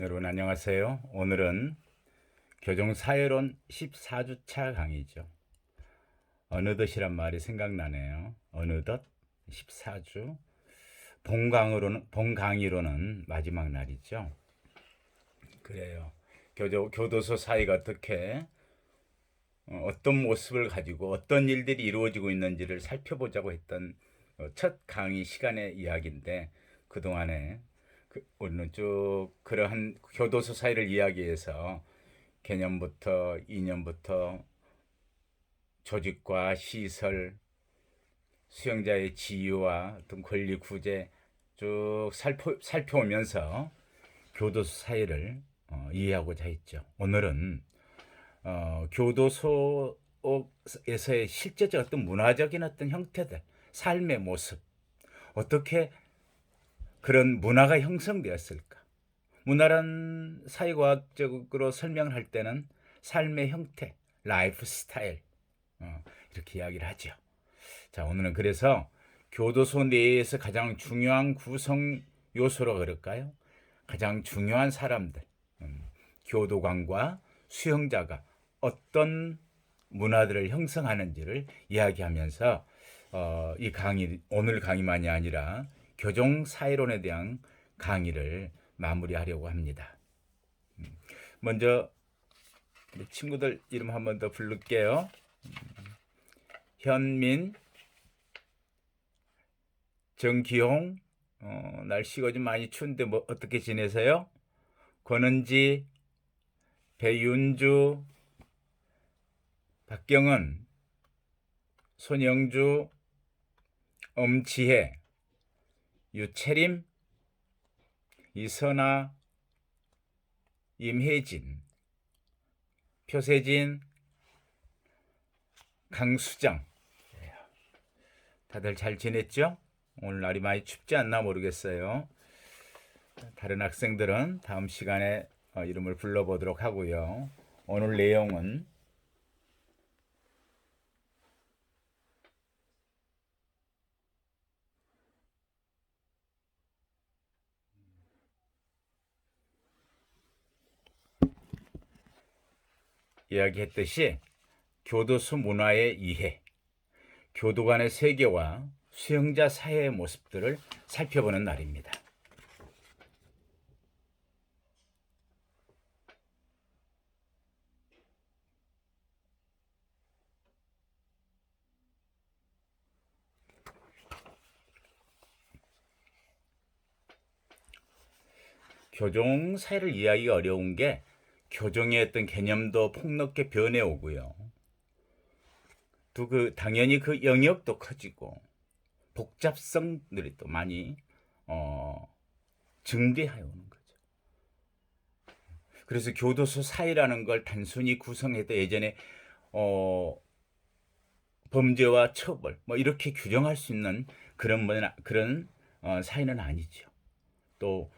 여러분 안녕하세요. 오늘은 교정사회론 14주차 강의죠. 어느덧이란 말이 생각나네요. 어느덧 14주. 본 강의로는 마지막 날이죠. 그래요. 교도소 사회가 어떻게 어떤 모습을 가지고 어떤 일들이 이루어지고 있는지를 살펴보자고 했던 첫 강의 시간의 이야기인데, 그동안에 우리는 쭉 그러한 교도소 사회를 이야기해서 개념부터 이념부터 조직과 시설, 수용자의 지위와 어떤 권리 구제 쭉 살펴오면서 교도소 사회를 이해하고자 했죠. 오늘은 교도소에서의 실제적 어떤 문화적인 어떤 형태들, 삶의 모습, 어떻게 그런 문화가 형성되었을까? 문화란 사회과학적으로 설명을 할 때는 삶의 형태, 라이프 스타일, 이렇게 이야기를 하죠. 자, 오늘은 그래서 교도소 내에서 가장 중요한 구성 요소로 그럴까요? 가장 중요한 사람들, 교도관과 수용자가 어떤 문화들을 형성하는지를 이야기하면서 이 강의, 오늘 강의만이 아니라 교정 사회론에 대한 강의를 마무리하려고 합니다. 먼저 친구들 이름 한 번 더 부를게요. 현민, 정기홍, 날씨가 좀 많이 추운데 뭐 어떻게 지내세요? 권은지, 배윤주, 박경은, 손영주, 엄지혜, 유채림, 이선아, 임혜진, 표세진, 강수정. 다들 잘 지냈죠? 오늘 날이 많이 춥지 않나 모르겠어요. 다른 학생들은 다음 시간에 이름을 불러보도록 하고요. 오늘 내용은 이야기했듯이 교도소 문화의 이해, 교도관의 세계와 수용자 사회의 모습들을 살펴보는 날입니다. 교정 사회를 이해하기가 어려운 게 교정의 어떤 개념도 폭넓게 변해오고요. 또 당연히 그 영역도 커지고 복잡성들이 또 많이 증대해 오는 거죠. 그래서 교도소 사회라는 걸 단순히 구성해도 예전에 범죄와 처벌 뭐 이렇게 규정할 수 있는 그런 사회는 아니죠. 또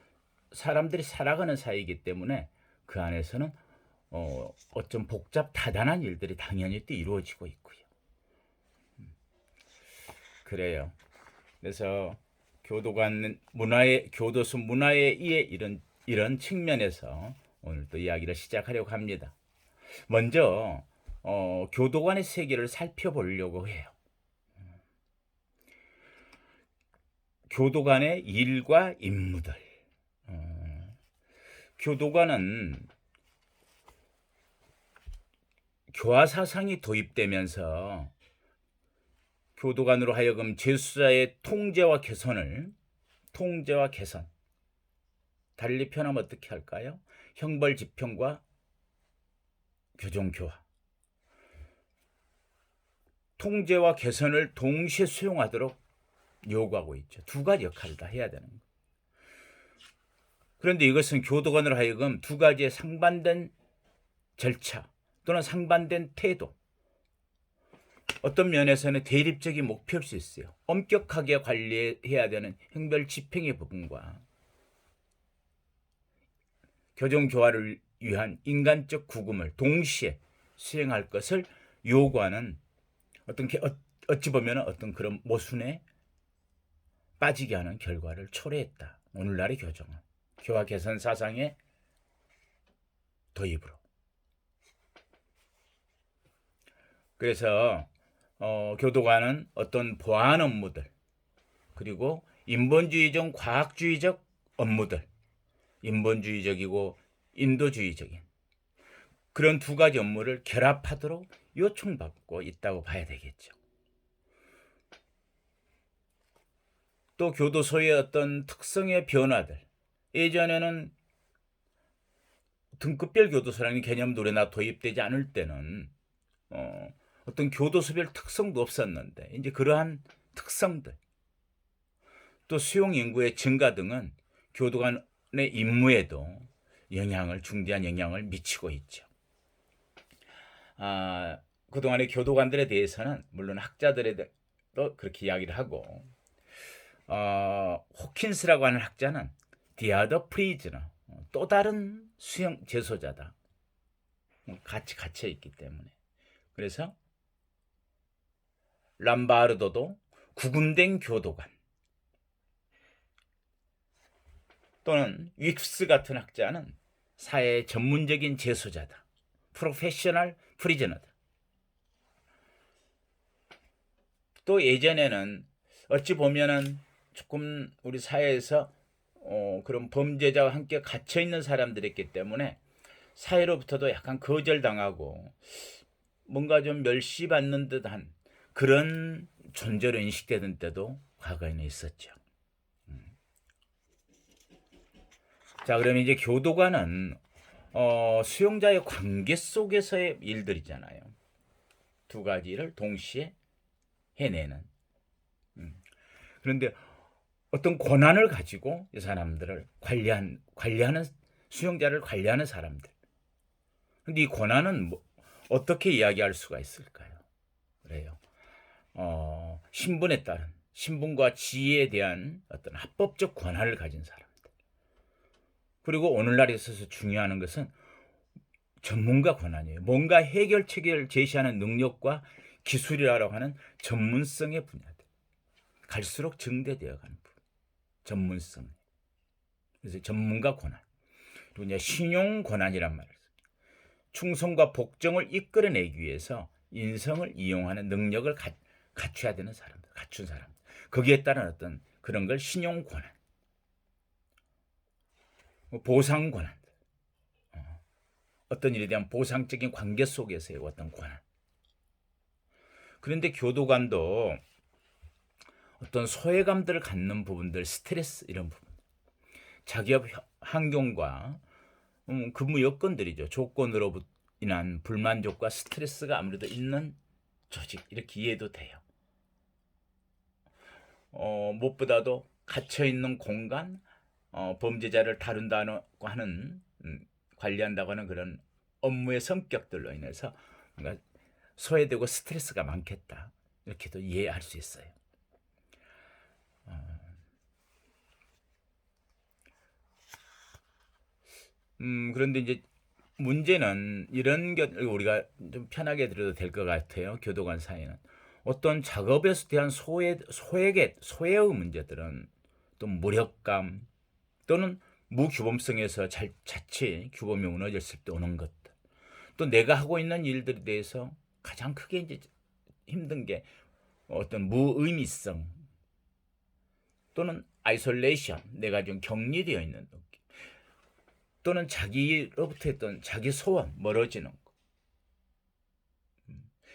사람들이 살아가는 사회이기 때문에 그 안에서는 어쩜 복잡 다단한 일들이 당연히 또 이루어지고 있고요. 그래요. 그래서 교도소 문화의 이런 측면에서 오늘 또 이야기를 시작하려고 합니다. 먼저 교도관의 세계를 살펴보려고 해요. 교도관의 일과 임무들. 교도관은 교화 사상이 도입되면서 교도관으로 하여금 재수자의 통제와 개선, 달리 표현하면 어떻게 할까요? 형벌 집행과 교정 교화, 통제와 개선을 동시에 수용하도록 요구하고 있죠. 두 가지 역할을 다 해야 되는 거예요. 그런데 이것은 교도관으로 하여금 두 가지의 상반된 절차 또는 상반된 태도, 어떤 면에서는 대립적인 목표일 수 있어요. 엄격하게 관리해야 되는 형벌 집행의 부분과 교정 교화를 위한 인간적 구금을 동시에 수행할 것을 요구하는 어찌 보면 어떤 그런 모순에 빠지게 하는 결과를 초래했다. 오늘날의 교정은 교화 개선 사상의 도입으로. 그래서 교도관은 어떤 보안 업무들, 그리고 인본주의적 과학주의적 업무들, 인본주의적이고 인도주의적인 그런 두 가지 업무를 결합하도록 요청받고 있다고 봐야 되겠죠. 또 교도소의 어떤 특성의 변화들, 예전에는 등급별 교도소라는 개념도 우리나라 도입되지 않을 때는 어떤 교도소별 특성도 없었는데, 이제 그러한 특성들, 또 수용 인구의 증가 등은 교도관의 임무에도 중대한 영향을 미치고 있죠. 그동안의 교도관들에 대해서는 물론 학자들도 그렇게 이야기를 하고, 호킨스라고 하는 학자는 디아더 프리즈너, 또 다른 수용 재소자다, 같이 갇혀 있기 때문에. 그래서 람바르도도 구금된 교도관, 또는 윅스 같은 학자는 사회의 전문적인 재소자다, 프로페셔널 프리저너다. 또 예전에는 어찌 보면은 조금 우리 사회에서 그런 범죄자와 함께 갇혀 있는 사람들이었기 때문에 사회로부터도 약간 거절당하고 뭔가 좀 멸시받는 듯한 그런 존재로 인식되던 때도 과거에는 있었죠. 자, 그러면 이제 교도관은 수용자의 관계 속에서의 일들이잖아요. 두 가지를 동시에 해내는. 그런데 어떤 권한을 가지고 이 사람들을 관리하는 수용자를 관리하는 사람들. 근데 이 권한은 어떻게 이야기할 수가 있을까요? 그래요. 신분에 따른 신분과 지위에 대한 어떤 합법적 권한을 가진 사람들. 그리고 오늘날에 있어서 중요한 것은 전문가 권한이에요. 뭔가 해결책을 제시하는 능력과 기술이라고 하는 전문성의 분야들. 갈수록 증대되어 가는 부분. 전문성. 그래서 전문가 권한. 그리고 이제 신용 권한이란 말을 써요. 충성과 복종을 이끌어내기 위해서 인성을 이용하는 능력을 갖춰야 되는 사람들, 갖춘 사람들. 거기에 따른 어떤 그런 걸 신용 권한, 보상 권한, 어떤 일에 대한 보상적인 관계 속에서의 어떤 권한. 그런데 교도관도 어떤 소외감들을 갖는 부분들, 스트레스 이런 부분, 자기업 환경과 근무 여건들이죠. 조건으로 인한 불만족과 스트레스가 아무래도 있는 조직, 이렇게 이해도 돼요. 무엇보다도 갇혀있는 공간, 범죄자를 다룬다고 하는 관리한다고 하는 그런 업무의 성격들로 인해서 뭔가 소외되고 스트레스가 많겠다, 이렇게도 이해할 수 있어요. 그런데 이제 문제는 이런 것 우리가 좀 편하게 들어도 될 것 같아요. 교도관 사이는 어떤 작업에서 대한 소외의 문제들은 또 무력감 또는 무규범성에서 자칫 규범이 무너졌을 때 오는 것들, 또 내가 하고 있는 일들에 대해서 가장 크게 이제 힘든 게 어떤 무의미성 또는 아이솔레이션, 내가 좀 격리되어 있는 느낌, 또는 자기로부터 했던 자기 소원, 멀어지는 거,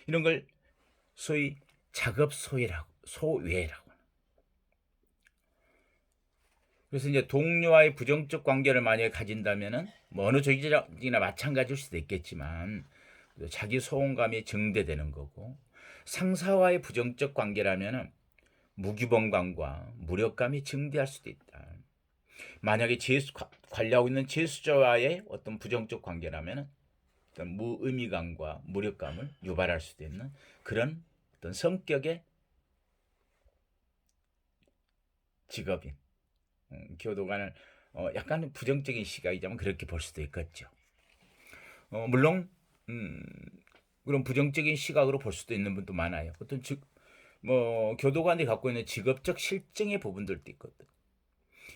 이런 걸 소위 작업 소외라고. 그래서 이제 동료와의 부정적 관계를 만약에 가진다면은 뭐 어느 조직이나 마찬가지일 수도 있겠지만 자기 소원감이 증대되는 거고, 상사와의 부정적 관계라면은 무규범감과 무력감이 증대할 수도 있다. 만약에 관리하고 있는 재수자와의 어떤 부정적 관계라면은 어떤 무의미감과 무력감을 유발할 수도 있는 그런 어떤 성격의 직업인 교도관을 약간 부정적인 시각이자면 그렇게 볼 수도 있겠죠. 물론 그런 부정적인 시각으로 볼 수도 있는 분도 많아요. 어떤 교도관이 갖고 있는 직업적 실증의 부분들도 있거든.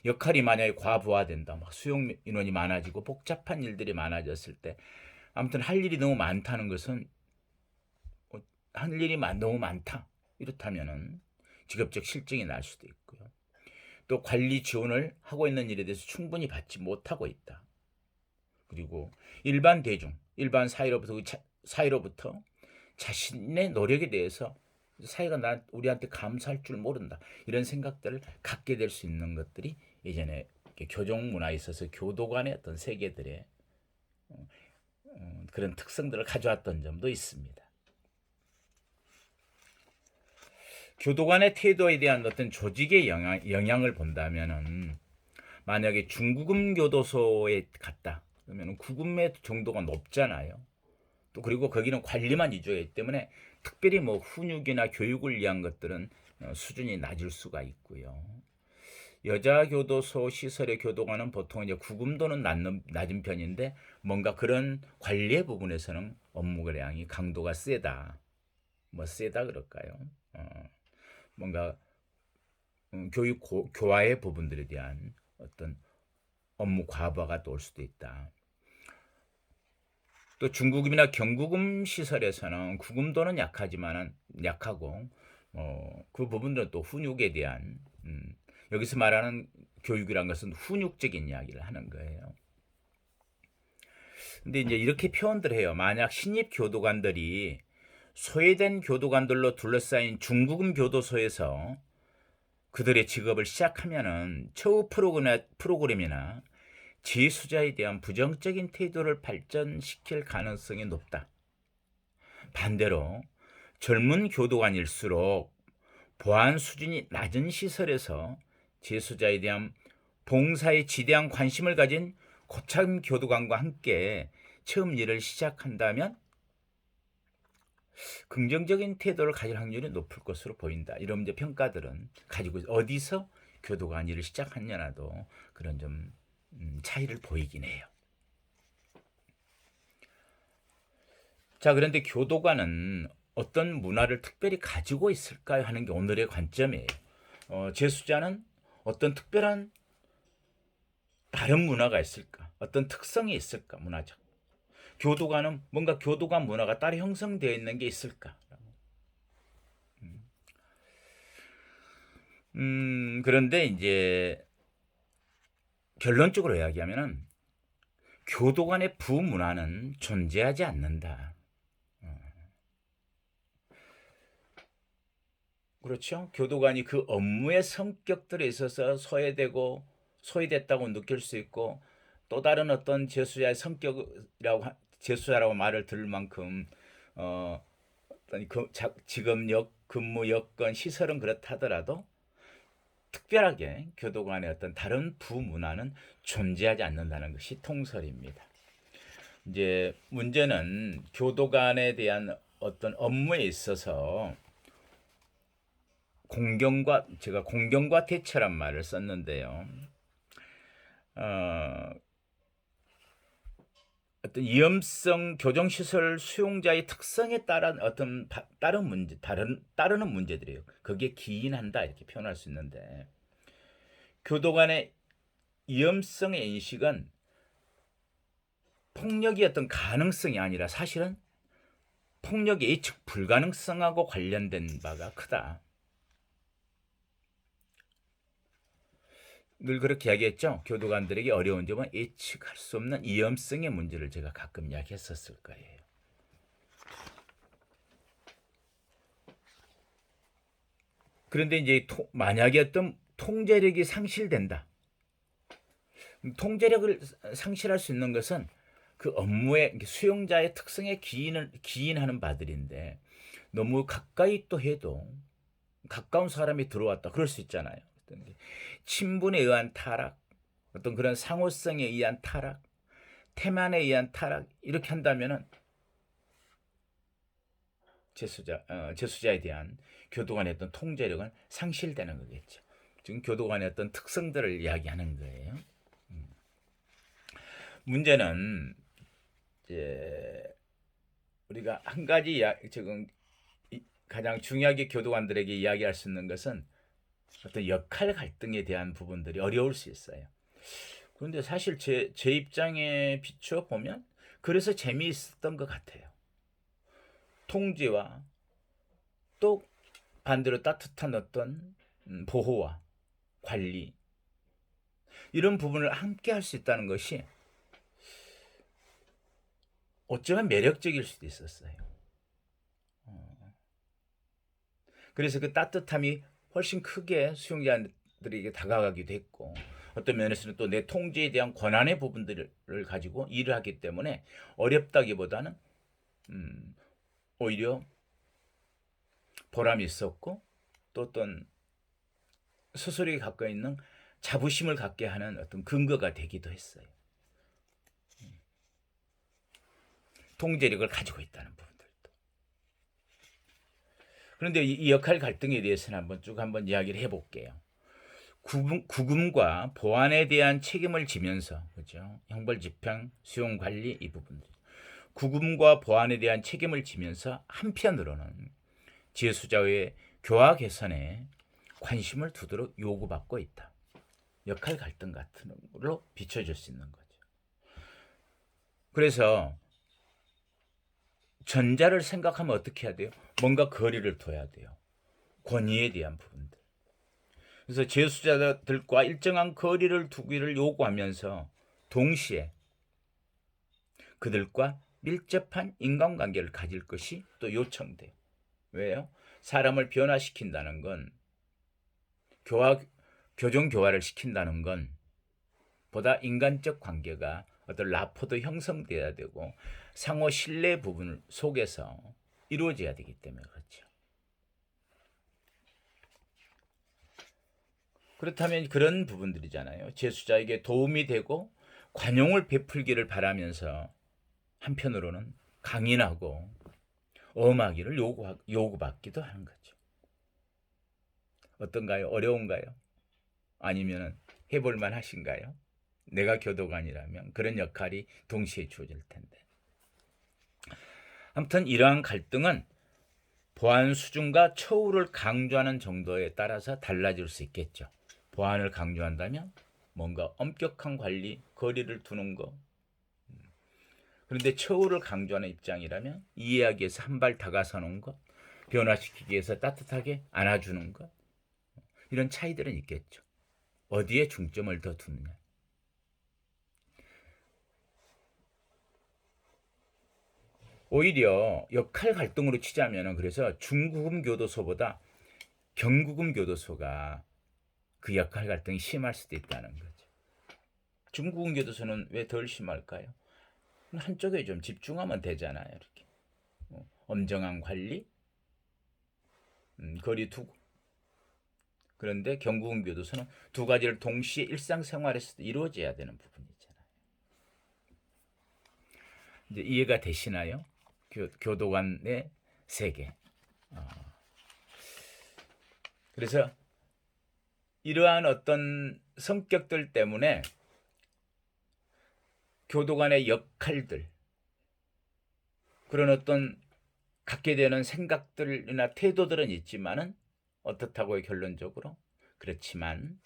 역할이 만약에 과부하된다, 막 수용 인원이 많아지고 복잡한 일들이 많아졌을 때, 아무튼 할 일이 너무 많다는 것은 할 일이 너무 많다, 이렇다면은 직업적 실증이 날 수도 있고요. 또 관리 지원을 하고 있는 일에 대해서 충분히 받지 못하고 있다. 그리고 일반 대중, 일반 사회로부터 자신의 노력에 대해서 사회가 우리한테 감사할 줄 모른다, 이런 생각들을 갖게 될 수 있는 것들이 예전에 교종 문화에 있어서 교도관의 어떤 세계들의 그런 특성들을 가져왔던 점도 있습니다. 교도관의 태도에 대한 어떤 조직의 영향을 본다면은, 만약에 중구금 교도소에 갔다 그러면 구금의 정도가 높잖아요. 또 그리고 거기는 관리만 위주이기 때문에 특별히 뭐 훈육이나 교육을 위한 것들은 수준이 낮을 수가 있고요. 여자 교도소 시설의 교도관은 보통 이제 구금도는 낮은 편인데, 뭔가 그런 관리의 부분에서는 업무량이 강도가 세다. 뭐 세다 그럴까요? 뭔가 교화의 부분들에 대한 어떤 업무 과부하가 또 올 수도 있다. 또 중구금이나 경구금 시설에서는 구금도는 약하고, 그 부분들은 또 훈육에 대한, 여기서 말하는 교육이란 것은 훈육적인 이야기를 하는 거예요. 근데 이제 이렇게 표현들 해요. 만약 신입 교도관들이 소외된 교도관들로 둘러싸인 중구금 교도소에서 그들의 직업을 시작하면은 처우 프로그램이나 재수자에 대한 부정적인 태도를 발전시킬 가능성이 높다. 반대로 젊은 교도관일수록 보안 수준이 낮은 시설에서 재수자에 대한 봉사에 지대한 관심을 가진 고참 교도관과 함께 처음 일을 시작한다면 긍정적인 태도를 가질 확률이 높을 것으로 보인다. 이런 이제 평가들은 가지고 어디서 교도관 일을 시작하냐라도 그런 좀 차이를 보이긴 해요. 자, 그런데 교도관은 어떤 문화를 특별히 가지고 있을까요? 하는 게 오늘의 관점이에요. 재수자는 어떤 특별한 다른 문화가 있을까? 어떤 특성이 있을까? 문화적. 교도관은 뭔가 교도관 문화가 따로 형성되어 있는 게 있을까? 그런데 이제 결론적으로 이야기하면은 교도관의 부문화는 존재하지 않는다. 그렇죠? 교도관이 그 업무의 성격들에 있어서 소외됐다고 느낄 수 있고, 또 다른 어떤 재수자라고 말을 들을 만큼 어떤 직업력, 근무 여건, 시설은 그렇다 하더라도 특별하게 교도관의 어떤 다른 부문화는 존재하지 않는다는 것이 통설입니다. 이제 문제는 교도관에 대한 어떤 업무에 있어서 제가 공경과 대처란 말을 썼는데요. 어떤 위험성 교정시설 수용자의 특성에 따른 어떤 따르는 문제들이에요. 거기에 기인한다, 이렇게 표현할 수 있는데, 교도관의 위험성의 인식은 폭력이 어떤 가능성이 아니라 사실은 폭력의 예측 불가능성하고 관련된 바가 크다. 늘 그렇게 이야기했죠. 교도관들에게 어려운 점은 예측할 수 없는 위험성의 문제를 제가 가끔 이야기했었을 거예요. 그런데 이제 만약에 어떤 통제력이 상실된다. 통제력을 상실할 수 있는 것은 그 업무의 수용자의 특성에 기인하는 바들인데, 너무 가까이 또 해도 가까운 사람이 들어왔다, 그럴 수 있잖아요. 친분에 의한 타락, 어떤 그런 상호성에 의한 타락, 태만에 의한 타락, 이렇게 한다면은 재수자에 대한 교도관의 어떤 통제력은 상실되는 거겠죠. 지금 교도관의 어떤 특성들을 이야기하는 거예요. 문제는 이제 우리가 한 가지 지금 가장 중요하게 교도관들에게 이야기할 수 있는 것은 어떤 역할 갈등에 대한 부분들이 어려울 수 있어요. 그런데 사실 제 입장에 비추어 보면 그래서 재미있었던 것 같아요. 통제와 또 반대로 따뜻한 어떤 보호와 관리, 이런 부분을 함께 할 수 있다는 것이 어쩌면 매력적일 수도 있었어요. 그래서 그 따뜻함이 훨씬 크게 수용자들에게 다가가기도 했고, 어떤 면에서는 또 내 통제에 대한 권한의 부분들을 가지고 일을 하기 때문에 어렵다기보다는 오히려 보람이 있었고, 또 어떤 스스로에게 갖고 있는 자부심을 갖게 하는 어떤 근거가 되기도 했어요. 통제력을 가지고 있다는 부분들도. 그런데 이 역할 갈등에 대해서는 한번 이야기를 해볼게요. 구금과 보안에 대한 책임을 지면서, 그죠? 형벌 집행, 수용 관리 이 부분들. 구금과 보안에 대한 책임을 지면서 한편으로는 지수자의 교화 개선에 관심을 두도록 요구받고 있다. 역할 갈등 같은 걸로 비춰줄 수 있는 거죠. 그래서 전자를 생각하면 어떻게 해야 돼요? 뭔가 거리를 둬야 돼요. 권위에 대한 부분들. 그래서 재수자들과 일정한 거리를 두기를 요구하면서 동시에 그들과 밀접한 인간관계를 가질 것이 또 요청돼요. 왜요? 사람을 변화시킨다는 건, 교정 교화를 시킨다는 건 보다 인간적 관계가 어떤 라포도 형성돼야 되고 상호 신뢰 부분 속에서 이루어져야 되기 때문에 그렇죠. 그렇다면 그런 부분들이잖아요. 재수자에게 도움이 되고 관용을 베풀기를 바라면서 한편으로는 강인하고 엄하기를 요구받기도 하는 거죠. 어떤가요? 어려운가요? 아니면 해볼만 하신가요? 내가 교도관이라면 그런 역할이 동시에 주어질 텐데. 아무튼 이러한 갈등은 보안 수준과 처우를 강조하는 정도에 따라서 달라질 수 있겠죠. 보안을 강조한다면 뭔가 엄격한 관리, 거리를 두는 거. 그런데 처우를 강조하는 입장이라면 이해하기 위해서 한 발 다가서는 것, 변화시키기 위해서 따뜻하게 안아주는 것. 이런 차이들은 있겠죠. 어디에 중점을 더 두느냐. 오히려 역할 갈등으로 치자면은, 그래서 중구금 교도소보다 경구금 교도소가 그 역할 갈등이 심할 수도 있다는 거죠. 중구금 교도소는 왜 덜 심할까요? 한쪽에 좀 집중하면 되잖아요. 이렇게 엄정한 관리, 거리 두고. 그런데 경구금 교도소는 두 가지를 동시에 일상생활에서도 이루어져야 되는 부분이잖아요. 이제 이해가 되시나요? 교도관의 세계. 그래서 이러한 어떤 성격들 때문에 교도관의 역할들, 그런 어떤 갖게 되는 생각들이나 태도들은 있지만은 어떻다고요? 결론적으로 그렇지만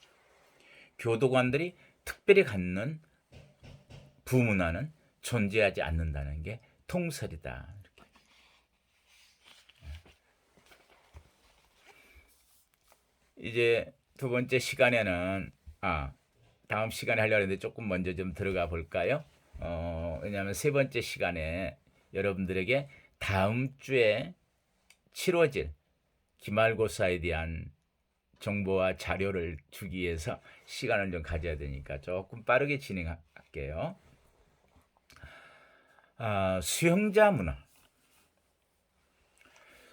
교도관들이 특별히 갖는 부문화는 존재하지 않는다는 게 통설이다. 이렇게. 이제 두 번째 시간에는 다음 시간에 하려고 했는데 조금 먼저 좀 들어가 볼까요? 왜냐하면 세 번째 시간에 여러분들에게 다음 주에 치러질 기말고사에 대한 정보와 자료를 주기 위해서 시간을 좀 가져야 되니까 조금 빠르게 진행할게요. 수형자 문화,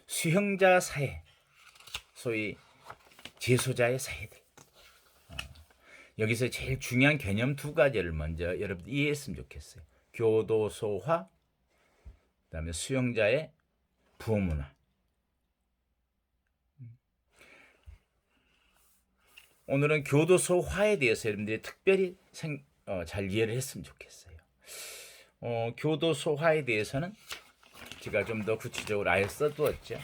수형자 사회, 소위 재소자의 사회들. 여기서 제일 중요한 개념 두 가지를 먼저 여러분 이해했으면 좋겠어요. 교도소화, 그다음에 수용자의 부문화. 오늘은 교도소화에 대해서 여러분들이 특별히 잘 이해를 했으면 좋겠어요. 교도소화에 대해서는 제가 좀 더 구체적으로 아예 써두었죠.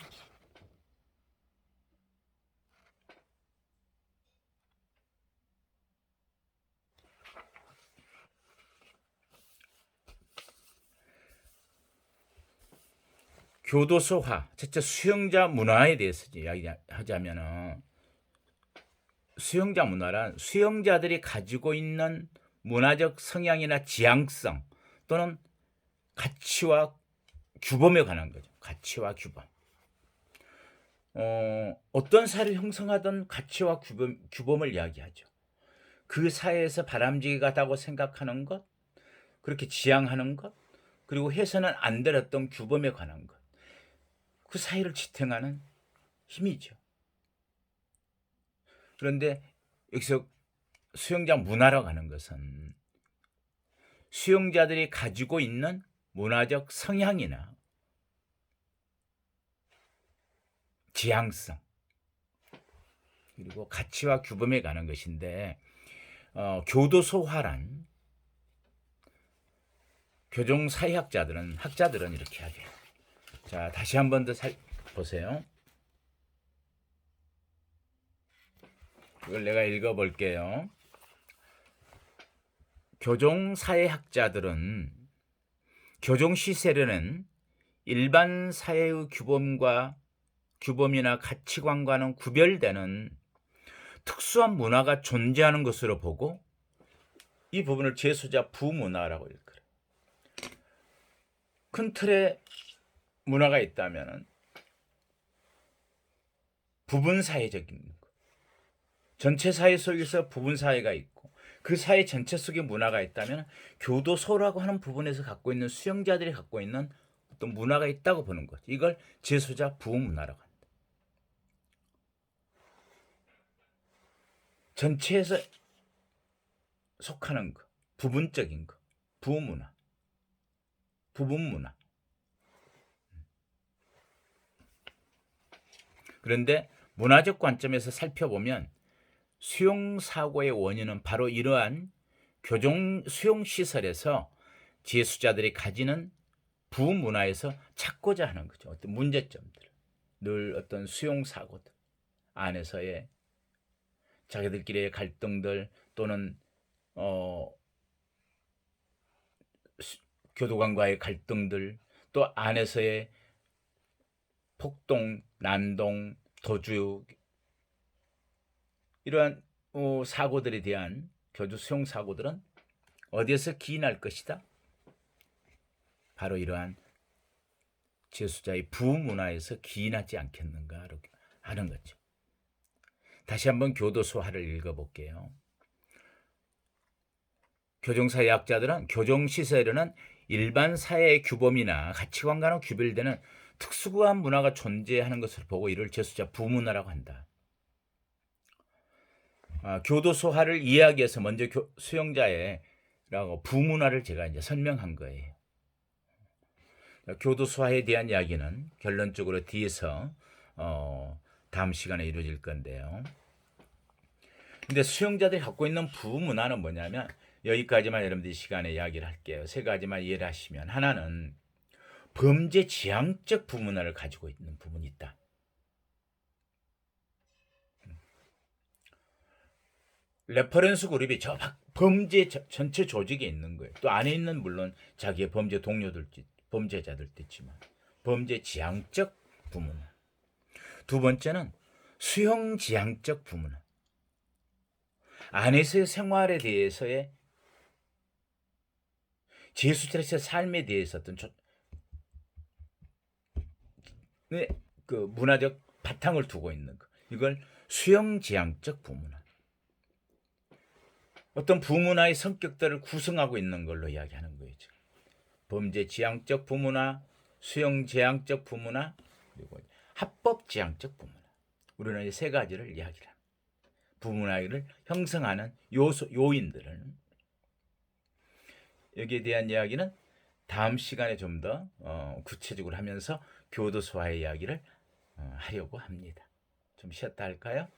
교도소화, 첫째 수용자 문화에 대해서 이야기하자면은 수용자 문화란 수용자들이 가지고 있는 문화적 성향이나 지향성 또는 가치와 규범에 관한 거죠. 가치와 규범. 어떤 사회를 형성하던 가치와 규범을 이야기하죠. 그 사회에서 바람직하다고 생각하는 것, 그렇게 지향하는 것, 그리고 해서는 안 될 어떤 규범에 관한 것. 그 사회를 지탱하는 힘이죠. 그런데 여기서 수용자 문화라고 하는 것은 수용자들이 가지고 있는 문화적 성향이나 지향성 그리고 가치와 규범에 관한 것인데 교도소화란 학자들은 이렇게 하게요. 자, 다시 한 번 더 보세요. 이걸 내가 읽어볼게요. 교종사회학자들은 교종 시세례는 일반 사회의 규범이나 가치관과는 구별되는 특수한 문화가 존재하는 것으로 보고 이 부분을 제소자 부문화라고 일컬어요. 큰 틀의 문화가 있다면 부분 사회적인 거. 전체 사회 속에서 부분 사회가 있고 그 사회 전체 속에 문화가 있다면 교도소라고 하는 부분에서 갖고 있는 수용자들이 갖고 있는 어떤 문화가 있다고 보는 거죠. 이걸 제소자 부문화라고 합니다. 전체에서 속하는 거, 부분적인 거, 부문화, 부분문화. 그런데 문화적 관점에서 살펴보면 수용사고의 원인은 바로 이러한 교종 수용시설에서 재수자들이 가지는 부문화에서 찾고자 하는 거죠. 어떤 문제점들, 늘 어떤 수용사고들 안에서의 자기들끼리의 갈등들 또는 교도관과의 갈등들 또 안에서의 폭동, 난동, 도주 이러한 사고들에 대한 교주 수용 사고들은 어디에서 기인할 것이다? 바로 이러한 재수자의 부문화에서 기인하지 않겠는가 하는 거죠. 다시 한번 교도소화를 읽어볼게요. 교종사회학자들은 교종시설에는 일반 사회의 규범이나 가치관과는 구별되는 특수한 문화가 존재하는 것을 보고 이를 재수자 부문화라고 한다. 교도소화를 이해하기 위해서 먼저 수용자의라고 부문화를 제가 이제 설명한 거예요. 교도소화에 대한 이야기는 결론적으로 뒤에서 다음 시간에 이루어질 건데요. 근데 수용자들이 갖고 있는 부문화는 뭐냐면 여기까지만 여러분들이 시간에 이야기를 할게요. 세 가지만 이해를 하시면 하나는 범죄 지향적 부문화를 가지고 있는 부분이 있다. 레퍼런스 그룹이 저 범죄 전체 조직에 있는 거예요. 또 안에 있는 물론 자기의 범죄 범죄자들도 있지만 범죄 지향적 부문화. 두 번째는 수용 지향적 부문화. 안에서의 생활에 대해서의 재수자의 삶에 대해서 어떤 그 문화적 바탕을 두고 있는 거. 이걸 수용 지향적 부문화. 어떤 부문화의 성격들을 구성하고 있는 걸로 이야기하는 거예요. 범죄 지향적 부문화, 수용 지향적 부문화, 그리고 합법 지향적 부문화. 우리는 이 세 가지를 이야기를 합니다. 부문화를 형성하는 요인들은 여기에 대한 이야기는 다음 시간에 좀 더 구체적으로 하면서 교도소화의 이야기를 하려고 합니다. 좀 쉬었다 할까요?